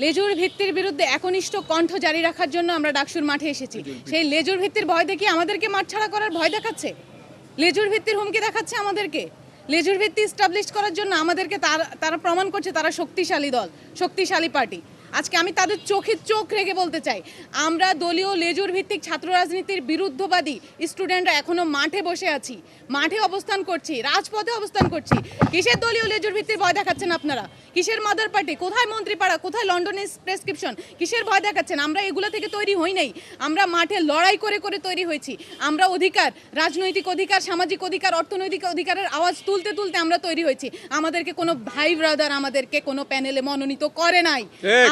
লেজুর ভিত্তির বিরুদ্ধে একনিষ্ঠ কণ্ঠ জারি রাখার জন্য আমরা ডাকসুর মাঠে এসেছি। সেই লেজুর ভিত্তির ভয় দেখিয়ে আমাদেরকে মাঠ ছাড়া করার ভয় দেখাচ্ছে, লেজুর ভিত্তির হুমকি দেখাচ্ছে আমাদেরকে। লেজুর ভিত্তি এস্টাবলিশ করার জন্য আমাদেরকে তারা প্রমাণ করছে তারা শক্তিশালী দল, শক্তিশালী পার্টি। আজকে আমি তাদের চোখে চোখ রেখে বলতে চাই, আমরা দলীয় লেজুর ভিত্তিক ছাত্র রাজনীতির বিরুদ্ধবাদী স্টুডেন্টরা এখনো মাঠে বসে আছি, মাঠে অবস্থান করছি, রাজপথে অবস্থান করছি। কিসের দলীয় লেজুর ভিত্তির ভয় দেখাচ্ছেন আপনারা? কিসের মাদার পার্টি? কোথায় মন্ত্রীপাড়া? কোথায় লন্ডনের প্রেসক্রিপশন? কিসের ভয় দেখাচ্ছেন? আমরা এগুলো থেকে তৈরি হই নাই, আমরা মাঠে লড়াই করে করে তৈরি হয়েছি। আমরা অধিকার, রাজনৈতিক অধিকার, সামাজিক অধিকার, অর্থনৈতিক অধিকারের আওয়াজ তুলতে তুলতে আমরা তৈরি হয়েছি। আমাদেরকে কোনো ভাই ব্রাদার আমাদেরকে কোনো প্যানেলে মনোনীত করে নাই,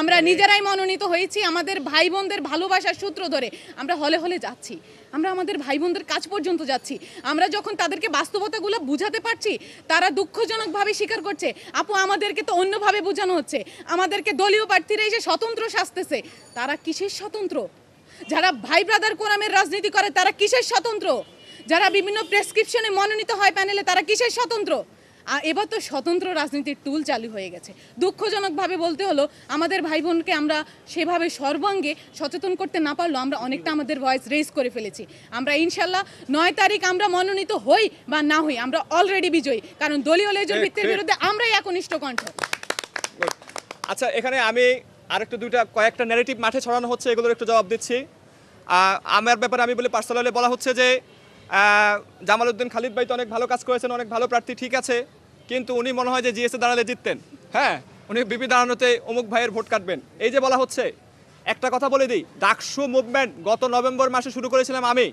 আমরা নিজেরাই মনোনীত হয়েছি। আমাদের ভাই বোনদের ভালোবাসার সূত্র ধরে আমরা হলে হলে যাচ্ছি, আমরা আমাদের ভাই বোনদের কাছ পর্যন্ত যাচ্ছি। আমরা যখন তাদেরকে বাস্তবতাগুলো বুঝাতে পারছি, তারা দুঃখজনকভাবে স্বীকার করছে, আপু আমাদেরকে তো অন্যভাবে বোঝানো হচ্ছে, আমাদেরকে দলীয় প্রার্থীরা এসে স্বতন্ত্র শাস্তেছে। তারা কিসের স্বতন্ত্র? যারা ভাই ব্রাদার কোরামের রাজনীতি করে তারা কিসের স্বতন্ত্র? যারা বিভিন্ন প্রেসক্রিপশনে মনোনীত হয় প্যানেলে তারা কিসের স্বতন্ত্র? এবার তো স্বতন্ত্র রাজনীতির টুল চালু হয়ে গেছে। দুঃখজনকভাবে বলতে হলো, আমাদের ভাই বোনকে আমরা সেভাবে সর্বাঙ্গে সচেতন করতে না পারলেও আমরা অনেকটা আমাদের ভয়েস রেজ করে ফেলেছি। আমরা ইনশাল্লাহ 9 তারিখ আমরা মনোনীত হই বা না হই, আমরা অলরেডি বিজয়ী, কারণ দলীয় লেজুর ভিত্তির বিরুদ্ধে আমরাই একনিষ্ঠ কণ্ঠ। আচ্ছা, এখানে আমি আরেকটু কয়েকটা ন্যারেটিভ মাঠে ছড়ানো হচ্ছে, এগুলোর একটু জবাব দিচ্ছি। আমার ব্যাপারে আমি বলি, পার্সোনালি বলা হচ্ছে যে জামাল উদ্দিন খালিদ ভাই তো অনেক ভালো কাজ করেছেন, অনেক ভালো প্রার্থী, ঠিক আছে, কিন্তু উনি মনে হয় যে জিএসে দাঁড়ালে জিততেন। হ্যাঁ, উনি বিপি দাঁড়ানোতে অমুক ভাইয়ের ভোট কাটবেন, এই যে বলা হচ্ছে। একটা কথা বলে দিই, ডাকসু মুভমেন্ট গত নভেম্বর মাসে শুরু করেছিলাম আমি।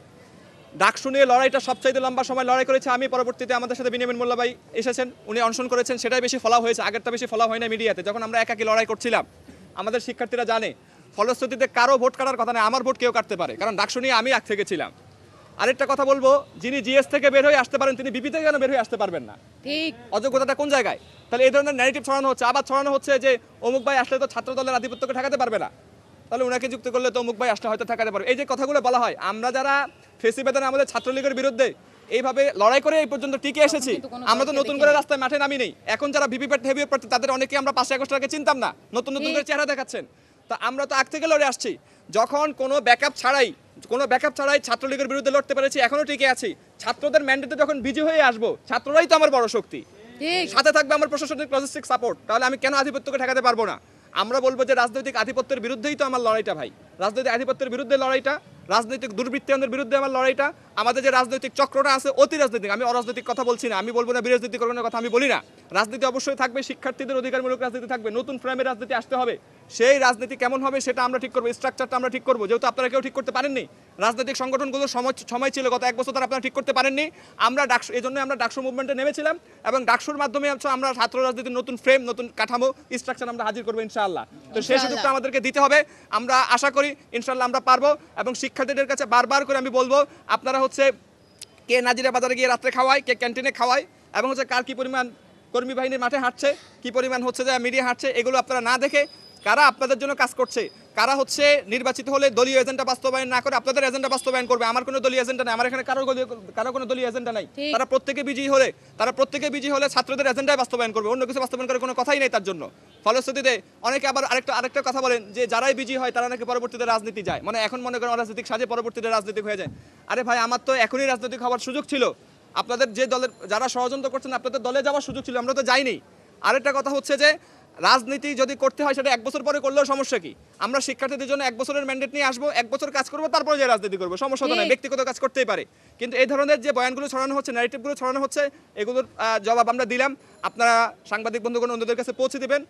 ডাকসু নিয়ে লড়াইটা সবচাইতে লম্বা সময় লড়াই করেছে আমি। পরবর্তীতে আমাদের সাথে বিনিয়ামিন মোল্লা ভাই এসেছেন, উনি অনশন করেছেন, সেটাই বেশি ফলো হয়েছে, আগেরটা বেশি ফলো হয় না মিডিয়াতে। যখন আমরা একাকি লড়াই করছিলাম, আমাদের শিক্ষার্থীরা জানে, ফলশ্রুতিতে কারো ভোট কাটার কথা নয়, আমার ভোট কেউ কাটতে পারে, কারণ ডাকসু নিয়ে আমি আগ থেকে ছিলাম। আরেকটা কথা বলবো, যিনি জিএস থেকে বের হয়ে আসতে পারেন তিনি বিপি থেকে কেন বের হয়ে আসতে পারবেন না? ঠিক, অযোগ্যতাটা কোন জায়গায়? তাহলে এই ধরনের ন্যারেটিভ ছড়ানো হচ্ছে। আবার ছড়ানো হচ্ছে যে অমুক ভাই আসলে তো ছাত্র দলের আধিপত্যকে ঠেকাতে পারবে না, তাহলে ওনাকে যুক্ত করলে তো অমুক ভাই আসলে হয়তো ঠেকাতে পারবে। এই যে কথাগুলো বলা হয়, আমরা যারা ফেসিবাদের আমাদের ছাত্রলীগের বিরুদ্ধে এইভাবে লড়াই করে এই পর্যন্ত টিকে এসেছি, আমরা তো নতুন করে রাস্তায় মাঠে নামি নেই। এখন যারা ভিভিপ্যাট হেভিপ্যাট প্রার্থী তাদের অনেকে আমরা 5 আগস্ট আগে চিনতাম না, নতুন নতুন করে চেহারা দেখাচ্ছেন। তা আমরা তো আগ থেকে লড়ে আসছি, যখন কোনো ব্যাকআপ ছাড়াই ছাত্রলীগের বিরুদ্ধে লড়তে পেরেছি, এখনো টিকে আছি। ছাত্রদের ম্যান্ডেটে যখন বিজয় হয়ে আসবো, ছাত্ররাই তো আমার বড় শক্তি, সাথে থাকবে আমার প্রশাসনিক লজিস্টিক সাপোর্ট, তাহলে আমি কেন আধিপত্যকে ঠেকাতে পারবো না? আমরা বলবো যে রাজনৈতিক আধিপত্যের বিরুদ্ধেই তো আমার লড়াইটা ভাই, রাজনৈতিক আধিপত্যের বিরুদ্ধে লড়াইটা, রাজনৈতিক দুর্বৃত্তায়নের বিরুদ্ধে আমার লড়াইটা। আমাদের যে রাজনৈতিক চক্রটা আছে অতি রাজনৈতিক, আমি অরাজনৈতিক কথা বলছি না, আমি বলবো না বিরাজনীতিকরণের কথা আমি বলি না। রাজনীতি অবশ্যই থাকবে, শিক্ষার্থীদের অধিকারমূলক রাজনীতি থাকবে, নতুন ফ্রেমের রাজনীতি আসতে হবে। সেই রাজনীতি কেমন হবে সেটা আমরা ঠিক করবো, স্ট্রাকচারটা আমরা ঠিক করবো, যেহেতু আপনারা কেউ ঠিক করতে পারেননি। রাজনৈতিক সংগঠনগুলোর সময় ছিল গত 1 বছর ধরে, আপনারা ঠিক করতে পারেননি। আমরা ডাকসু, এই জন্য আমরা ডাকসু মুভমেন্টে নেমেছিলাম, এবং ডাকসুর মাধ্যমে আমরা ছাত্র রাজনীতির নতুন ফ্রেম, নতুন কাঠামো, স্ট্রাকচার আমরা হাজির করবো ইনশাআল্লাহ। তো সেই সুযোগটা আমাদেরকে দিতে হবে, আমরা আশা করি ইনশাআল্লাহ আমরা পারবো। এবং শিক্ষার্থীদের কাছে বারবার করে আমি বলবো, আপনারা হচ্ছে কে নাজিরা বাজারে গিয়ে রাত্রে খাওয়ায়, কে ক্যান্টিনে খাওয়ায়, এবং হচ্ছে কার কি পরিমাণ কর্মী বাহিনীর মাঠে হাঁটছে, কি পরিমাণ হচ্ছে যে মিডিয়া হাঁটছে, এগুলো আপনারা না দেখে কারা আপনাদের জন্য কাজ করছে, কারা হচ্ছে নির্বাচিত হলে দলীয় এজেন্ডা বাস্তবায়ন না করে আপনাদের এজেন্ডা বাস্তবায়ন করবে। আমার কোনো দলীয় এজেন্ডা নাই, আমার এখানে কারো কোনো দলীয় এজেন্ডা নাই। তারা প্রত্যেকে বিজয়ী হলে ছাত্রদের এজেন্ডায় বাস্তবায়ন করবে, অন্য কিছু বাস্তবায়ন করার কোনো কথাই নেই তার জন্য। ফলশ্রুতিতে অনেকে আবার আরেকটা কথা বলেন যে যারাই বিজয়ী হয় তারা নাকি পরবর্তীতে রাজনীতি যায়, মানে এখন মনে করেন রাজনৈতিক সাজে পরবর্তীতে রাজনীতিক হয়ে যায়। আরে ভাই, আমার তো এখনই রাজনৈতিক হওয়ার সুযোগ ছিল, আপনাদের যে দলের যারা ষড়যন্ত্র করছেন আপনাদের দলে যাওয়ার সুযোগ ছিল, আমরা তো যাইনি। আরেকটা কথা হচ্ছে যে রাজনীতি যদি করতে হয় সেটা 1 বছর পরে করলেও সমস্যা কি? আমরা শিক্ষার্থীদের জন্য 1 বছরের ম্যান্ডেট নিয়ে আসবো, 1 বছর কাজ করবো, তারপরে যে রাজনীতি করবো, সমস্যা তো নাই, ব্যক্তিগত কাজ করতেই পারে। কিন্তু এই ধরনের যে বয়ানগুলো ছড়ানো হচ্ছে, ন্যারেটিভগুলো ছড়ানো হচ্ছে, এগুলোর জবাব আমরা দিলাম। আপনারা সাংবাদিক বন্ধুগণ অন্যদের কাছে পৌঁছে দিবেন।